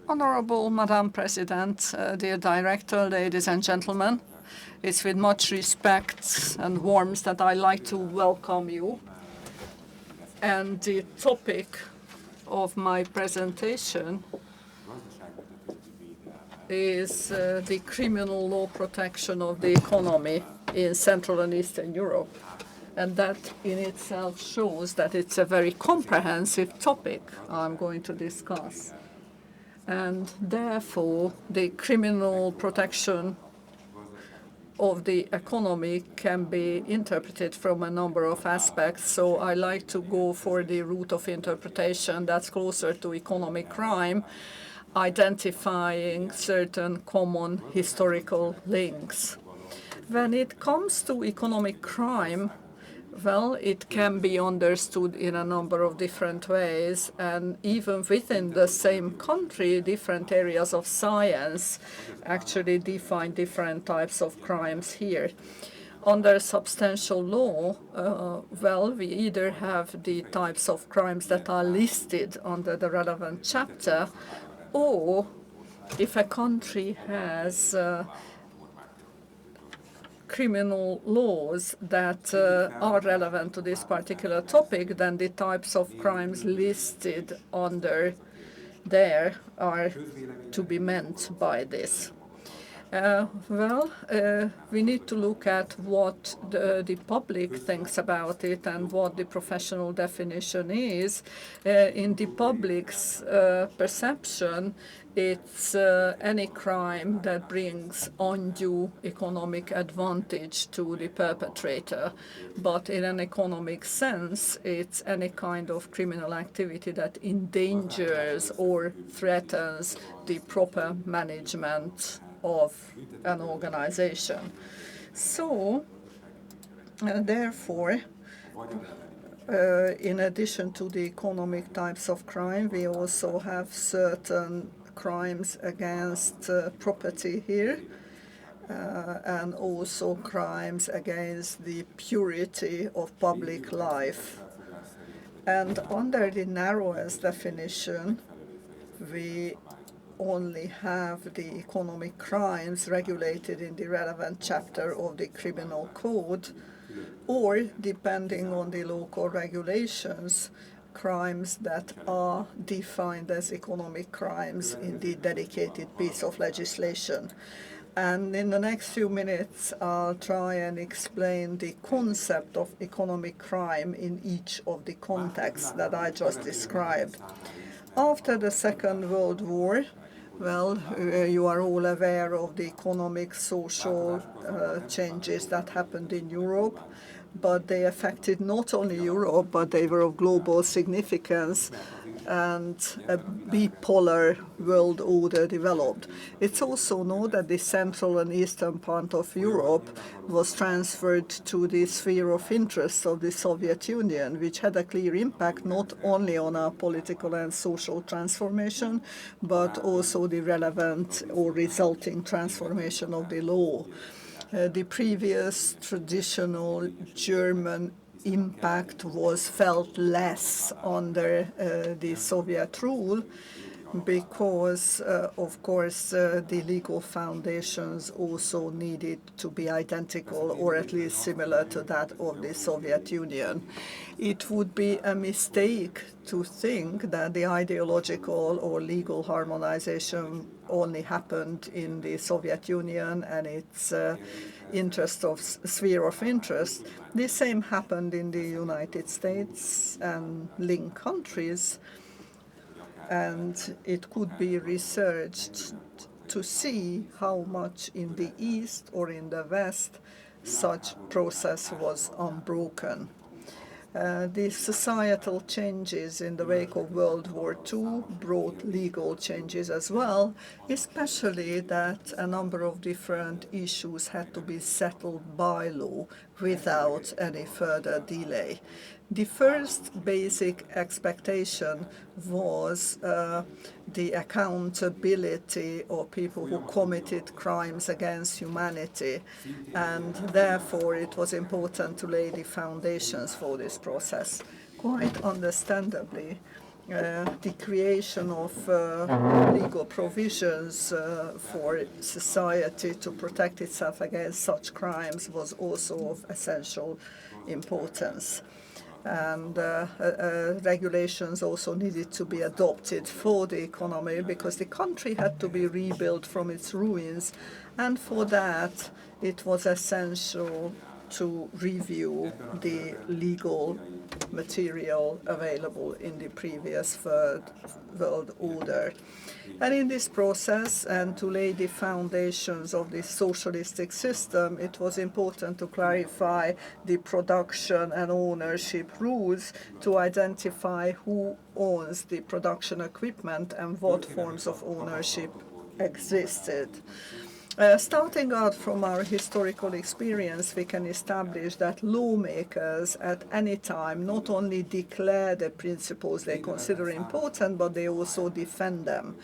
Honorable Madam President, dear Director, ladies and gentlemen, it's with much respect and warmth that I like to welcome you. And the topic of my presentation is the criminal law protection of the economy in Central and Eastern Europe. And that in itself shows that it's a very comprehensive topic I'm going to discuss. And therefore, the criminal protection of the economy can be interpreted from a number of aspects. So I like to go for the route of interpretation that's closer to economic crime, identifying certain common historical links. When it comes to economic crime, well, it can be understood in a number of different ways, and even within the same country, different areas of science actually define different types of crimes here. Under substantial law, well, we either have the types of crimes that are listed under the relevant chapter, or if a country has criminal laws that are relevant to this particular topic, then the types of crimes listed under there are to be meant by this. We need to look at what the public thinks about it and what the professional definition is. In the public's perception, it's any crime that brings undue economic advantage to the perpetrator. But in an economic sense, it's any kind of criminal activity that endangers or threatens the proper management of an organization. So, therefore, in addition to the economic types of crime, we also have certain crimes against property here, and also crimes against the purity of public life. And under the narrowest definition, we only have the economic crimes regulated in the relevant chapter of the Criminal Code, or, depending on the local regulations, crimes that are defined as economic crimes in the dedicated piece of legislation. And in the next few minutes, I'll try and explain the concept of economic crime in each of the contexts that I just described. After the Second World War, well, you are all aware of the economic, social changes that happened in Europe, but they affected not only Europe, but they were of global significance, and a bipolar world order developed. It's also known that the central and eastern part of Europe was transferred to the sphere of interest of the Soviet Union, which had a clear impact not only on our political and social transformation, but also the relevant or resulting transformation of the law. The previous traditional German impact was felt less under the Soviet rule because, of course, the legal foundations also needed to be identical or at least similar to that of the Soviet Union. It would be a mistake to think that the ideological or legal harmonization only happened in the Soviet Union and its sphere of interest. The same happened in the United States and linked countries, and it could be researched to see how much in the East or in the West such process was unbroken. The societal changes in the wake of World War II brought legal changes as well, especially that a number of different issues had to be settled by law without any further delay. The first basic expectation was the accountability of people who committed crimes against humanity, and therefore it was important to lay the foundations for this process. Quite understandably, the creation of legal provisions for society to protect itself against such crimes was also of essential importance. And regulations also needed to be adopted for the economy because the country had to be rebuilt from its ruins, and for that it was essential to review the legal material available in the previous world order. And in this process, and to lay the foundations of the socialistic system, it was important to clarify the production and ownership rules to identify who owns the production equipment and what forms of ownership existed. Starting out from our historical experience, we can establish that lawmakers at any time not only declare the principles they consider important, but they also defend them.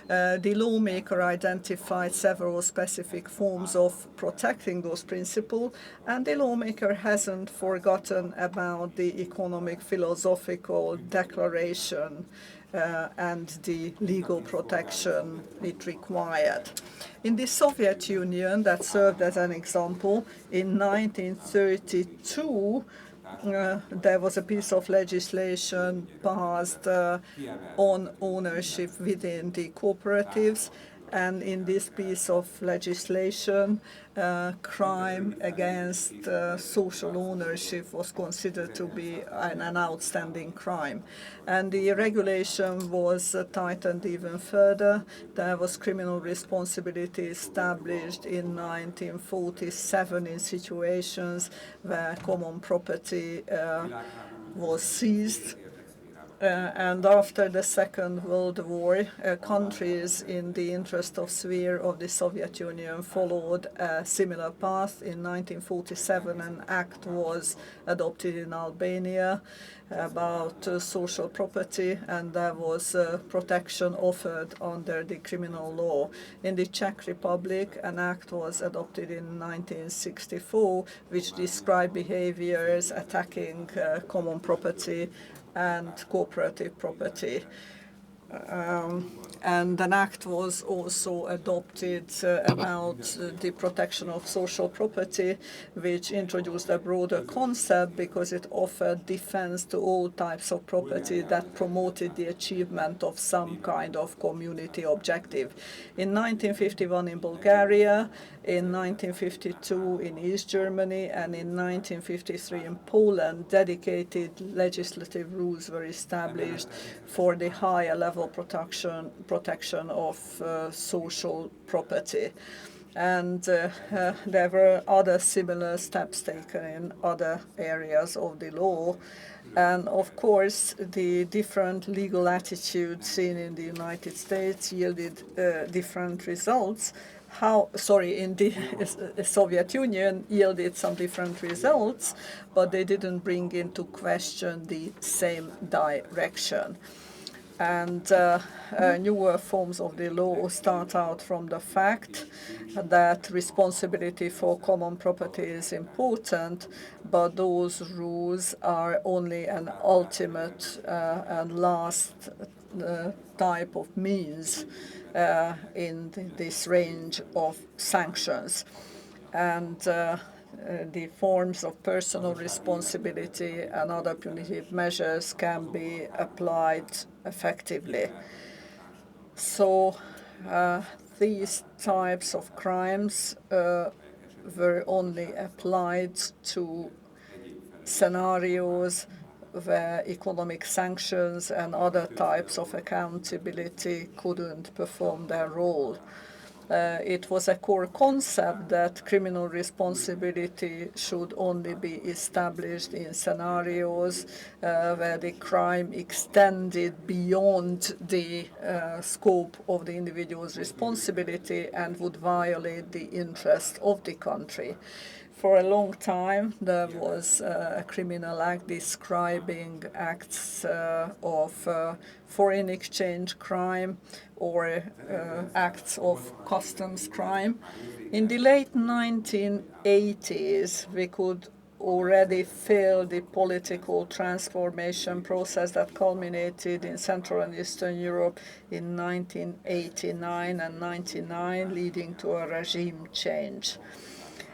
The lawmaker identified several specific forms of protecting those principles, and the lawmaker hasn't forgotten about the economic philosophical declaration and the legal protection it required. In the Soviet Union, that served as an example, in 1932, there was a piece of legislation passed on ownership within the cooperatives, and in this piece of legislation, crime against social ownership was considered to be an outstanding crime. And the regulation was tightened even further. There was criminal responsibility established in 1947 in situations where common property was seized. And after the Second World War, countries in the interest of sphere of the Soviet Union followed a similar path. In 1947, an act was adopted in Albania about social property, and there was protection offered under the criminal law. In the Czech Republic, an act was adopted in 1964, which described behaviors attacking common property and cooperative property. And an act was also adopted about the protection of social property, which introduced a broader concept because it offered defense to all types of property that promoted the achievement of some kind of community objective. In 1951 in Bulgaria, in 1952 in East Germany, and in 1953 in Poland, dedicated legislative rules were established for the higher level protection of social property. And there were other similar steps taken in other areas of the law. And of course, the different legal attitudes seen in the United States yielded different results. In the Soviet Union yielded some different results, but they didn't bring into question the same direction. And newer forms of the law start out from the fact that responsibility for common property is important, but those rules are only an ultimate and last type of means in this range of sanctions. And the forms of personal responsibility and other punitive measures can be applied effectively. So these types of crimes were only applied to scenarios where economic sanctions and other types of accountability couldn't perform their role. It was a core concept that criminal responsibility should only be established in scenarios where the crime extended beyond the scope of the individual's responsibility and would violate the interest of the country. For a long time, there was a criminal act describing acts of foreign exchange crime or acts of customs crime. In the late 1980s, we could already felt the political transformation process that culminated in Central and Eastern Europe in 1989 and 99, leading to a regime change.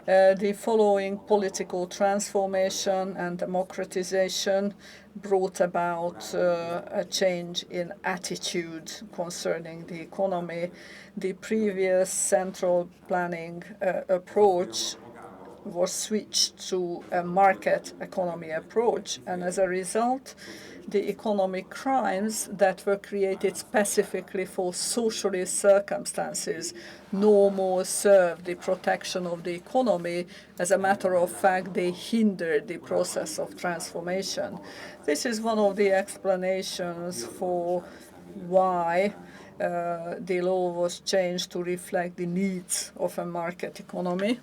The following political transformation and democratization brought about a change in attitude concerning the economy. The previous central planning approach was switched to a market economy approach, and as a result, the economic crimes that were created specifically for socialist circumstances no more served the protection of the economy. As a matter of fact, they hindered the process of transformation. This is one of the explanations for why the law was changed to reflect the needs of a market economy.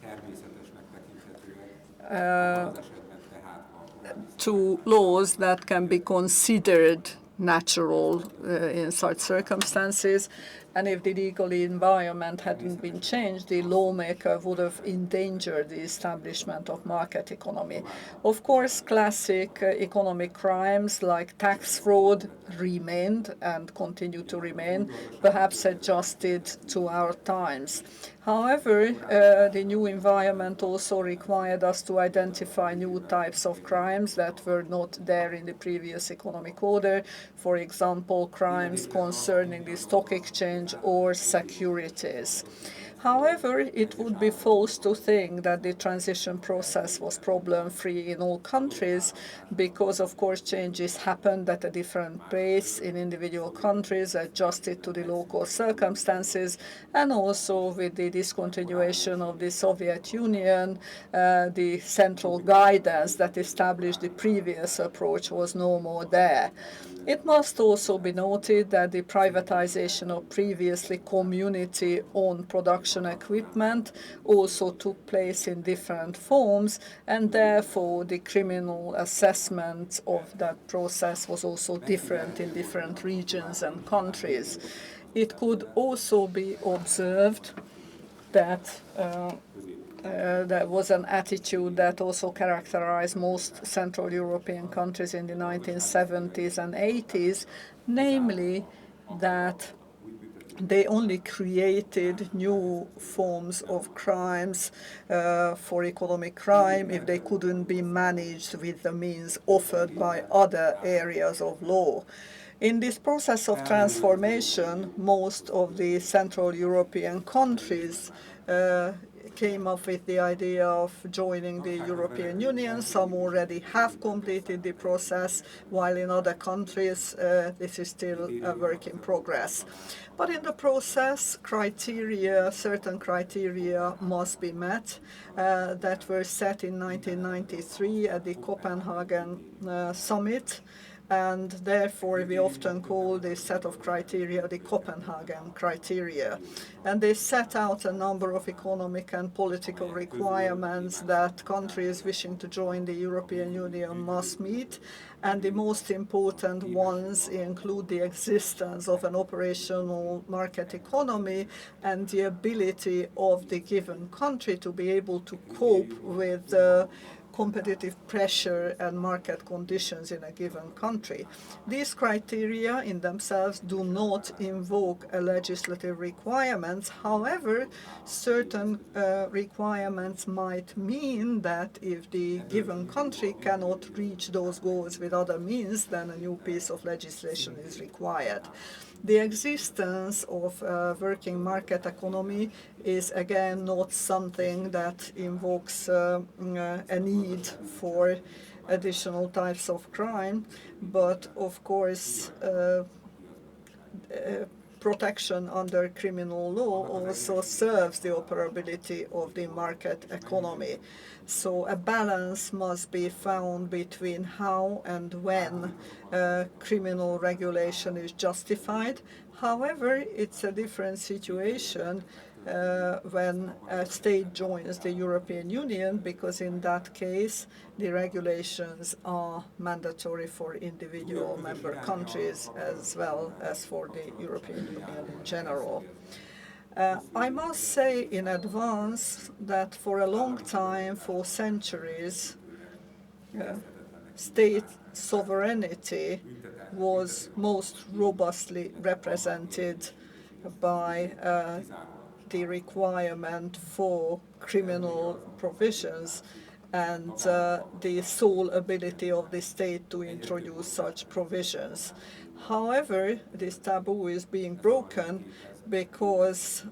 To laws that can be considered natural in such circumstances. And if the legal environment hadn't been changed, the lawmaker would have endangered the establishment of market economy. Of course, classic economic crimes like tax fraud remained and continue to remain, perhaps adjusted to our times. However, the new environment also required us to identify new types of crimes that were not there in the previous economic order. For example, crimes concerning the stock exchange or securities. However, it would be false to think that the transition process was problem-free in all countries, because of course changes happened at a different pace in individual countries, adjusted to the local circumstances, and also with the discontinuation of the Soviet Union, the central guidance that established the previous approach was no more there. It must also be noted that the privatization of previously community-owned production equipment also took place in different forms, and therefore the criminal assessment of that process was also different in different regions and countries. It could also be observed that there was an attitude that also characterized most Central European countries in the 1970s and 80s, namely that they only created new forms of crimes for economic crime if they couldn't be managed with the means offered by other areas of law. In this process of transformation, most of the Central European countries came up with the idea of joining the European Union. Some already have completed the process, while in other countries this is still a work in progress. But in the process, certain criteria must be met that were set in 1993 at the Copenhagen summit. And therefore we often call this set of criteria the Copenhagen criteria. And they set out a number of economic and political requirements that countries wishing to join the European Union must meet. And the most important ones include the existence of an operational market economy and the ability of the given country to be able to cope with competitive pressure and market conditions in a given country. These criteria in themselves do not invoke a legislative requirements. However, certain requirements might mean that if the given country cannot reach those goals with other means, then a new piece of legislation is required. The existence of a working market economy is again not something that invokes a need for additional types of crime, but of course protection under criminal law also serves the operability of the market economy. So a balance must be found between how and when criminal regulation is justified. However, it's a different situation when a state joins the European Union, because in that case the regulations are mandatory for individual member countries as well as for the European Union in general. I must say in advance that for a long time, for centuries, state sovereignty was most robustly represented by the requirement for criminal provisions and the sole ability of the state to introduce such provisions. However, this taboo is being broken because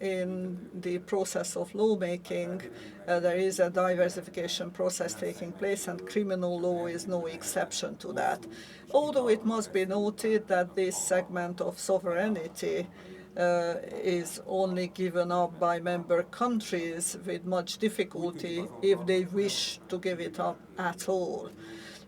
in the process of lawmaking there is a diversification process taking place, and criminal law is no exception to that. Although it must be noted that this segment of sovereignty is only given up by member countries with much difficulty if they wish to give it up at all.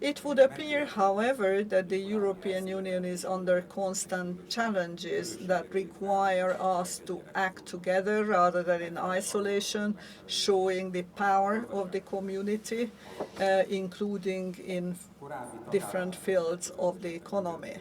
It would appear, however, that the European Union is under constant challenges that require us to act together rather than in isolation, showing the power of the community, including in different fields of the economy.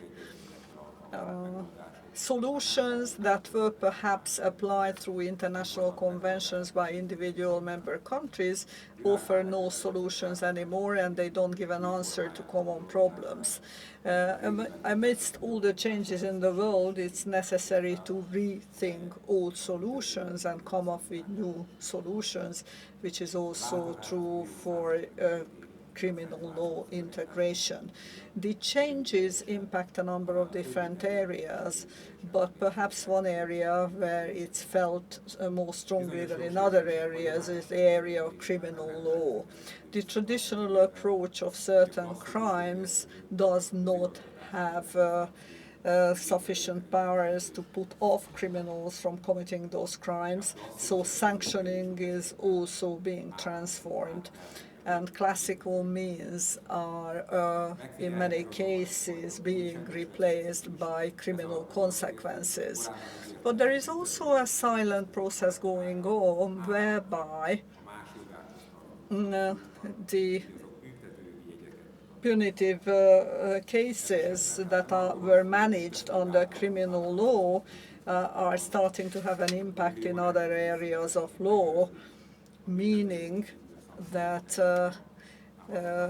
Solutions that were perhaps applied through international conventions by individual member countries offer no solutions anymore, and they don't give an answer to common problems. Amidst all the changes in the world, it's necessary to rethink old solutions and come up with new solutions, which is also true for criminal law integration. The changes impact a number of different areas, but perhaps one area where it's felt more strongly than in other areas is the area of criminal law. The traditional approach of certain crimes does not have sufficient powers to put off criminals from committing those crimes, so sanctioning is also being transformed. And classical means are, in many cases, being replaced by criminal consequences. But there is also a silent process going on whereby the punitive cases that were managed under criminal law are starting to have an impact in other areas of law, meaning that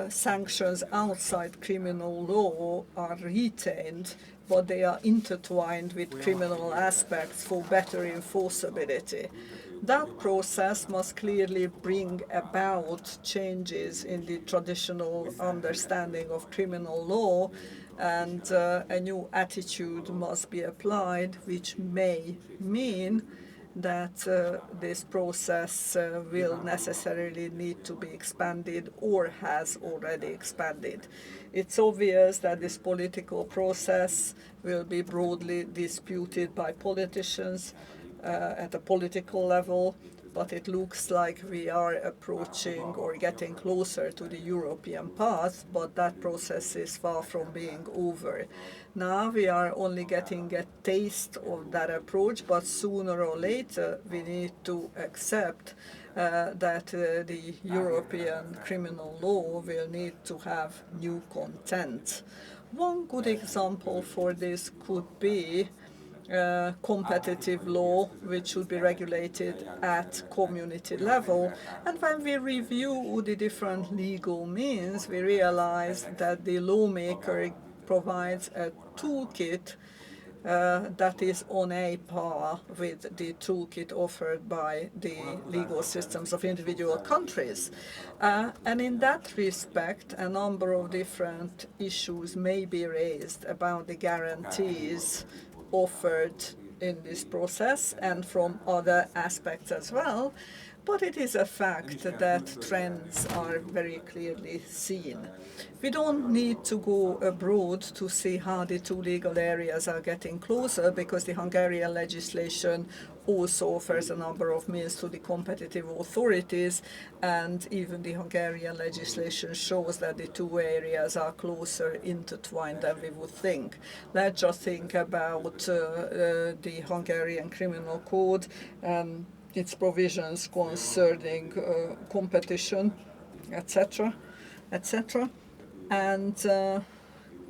sanctions outside criminal law are retained, but they are intertwined with criminal aspects for better enforceability. That process must clearly bring about changes in the traditional understanding of criminal law, and a new attitude must be applied, which may mean that this process will necessarily need to be expanded or has already expanded. It's obvious that this political process will be broadly disputed by politicians at a political level, but it looks like we are approaching or getting closer to the European path, but that process is far from being over. Now we are only getting a taste of that approach, but sooner or later we need to accept that the European criminal law will need to have new content. One good example for this could be competitive law, which should be regulated at community level. And when we review the different legal means, we realize that the lawmaker provides a toolkit that is on a par with the toolkit offered by the legal systems of individual countries. And in that respect, a number of different issues may be raised about the guarantees offered in this process and from other aspects as well, but it is a fact that trends are very clearly seen. We don't need to go abroad to see how the two legal areas are getting closer, because the Hungarian legislation also offers a number of means to the competitive authorities, and even the Hungarian legislation shows that the two areas are closer intertwined than we would think. Let's just think about the Hungarian Criminal Code and its provisions concerning competition, etc., etc. And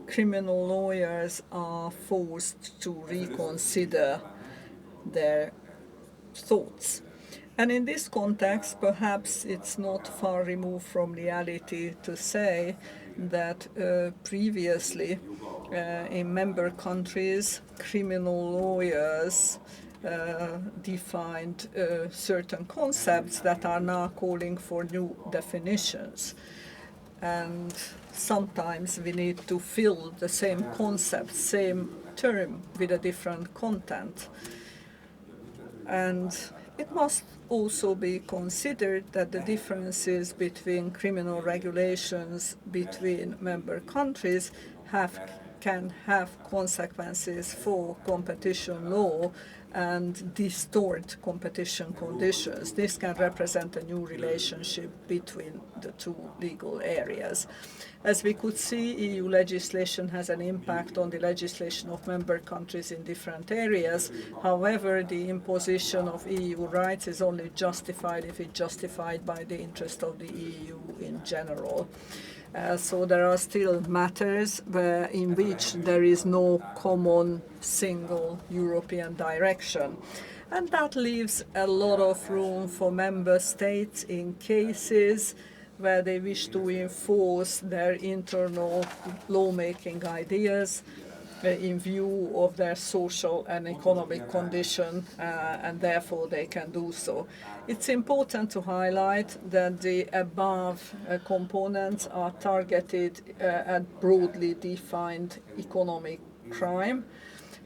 criminal lawyers are forced to reconsider their thoughts. And in this context, perhaps it's not far removed from reality to say that previously in member countries, criminal lawyers defined certain concepts that are now calling for new definitions. And sometimes we need to fill the same concept, same term with a different content. And it must also be considered that the differences between criminal regulations between member countries can have consequences for competition law and distort competition conditions. This can represent a new relationship between the two legal areas. As we could see, EU legislation has an impact on the legislation of member countries in different areas. However, the imposition of EU rights is only justified if it's justified by the interest of the EU in general. So there are still matters in which there is no common single European direction. And that leaves a lot of room for member states in cases where they wish to enforce their internal lawmaking ideas in view of their social and economic condition, and therefore they can do so. It's important to highlight that the above components are targeted at broadly defined economic crime.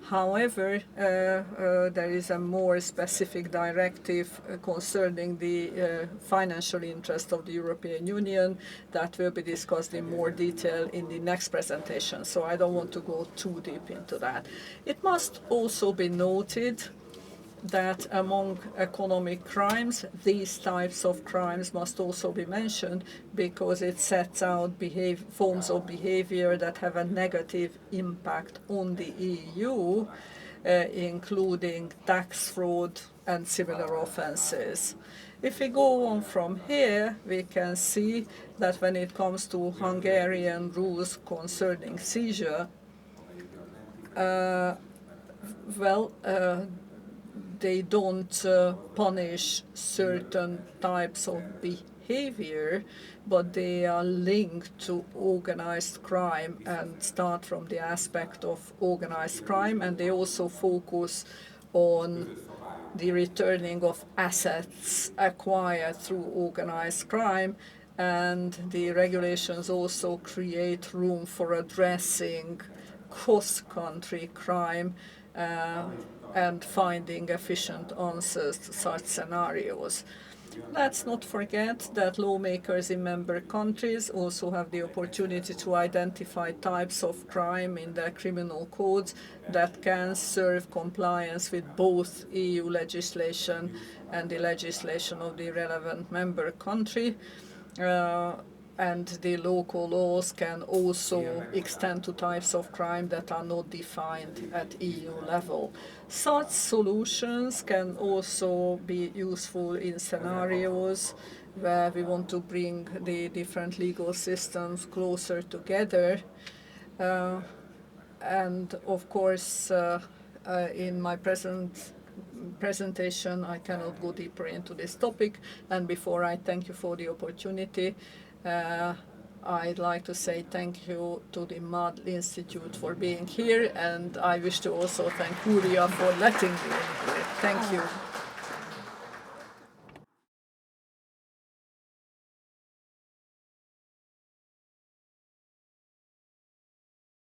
However, there is a more specific directive concerning the financial interest of the European Union that will be discussed in more detail in the next presentation, so I don't want to go too deep into that. It must also be noted that among economic crimes, these types of crimes must also be mentioned because it sets out forms of behavior that have a negative impact on the EU, including tax fraud and similar offences. If we go on from here, we can see that when it comes to Hungarian rules concerning seizure, they don't punish certain types of behavior, but they are linked to organized crime and start from the aspect of organized crime, and they also focus on the returning of assets acquired through organized crime, and the regulations also create room for addressing cross-country crime and finding efficient answers to such scenarios. Let's not forget that lawmakers in member countries also have the opportunity to identify types of crime in their criminal codes that can serve compliance with both EU legislation and the legislation of the relevant member country. And the local laws can also extend to types of crime that are not defined at EU level. Such solutions can also be useful in scenarios where we want to bring the different legal systems closer together. And of course, in my presentation, I cannot go deeper into this topic. And before I thank you for the opportunity, I'd like to say thank you to the Mádl Institute for being here, and I wish to also thank Curia for letting me in here. Thank you.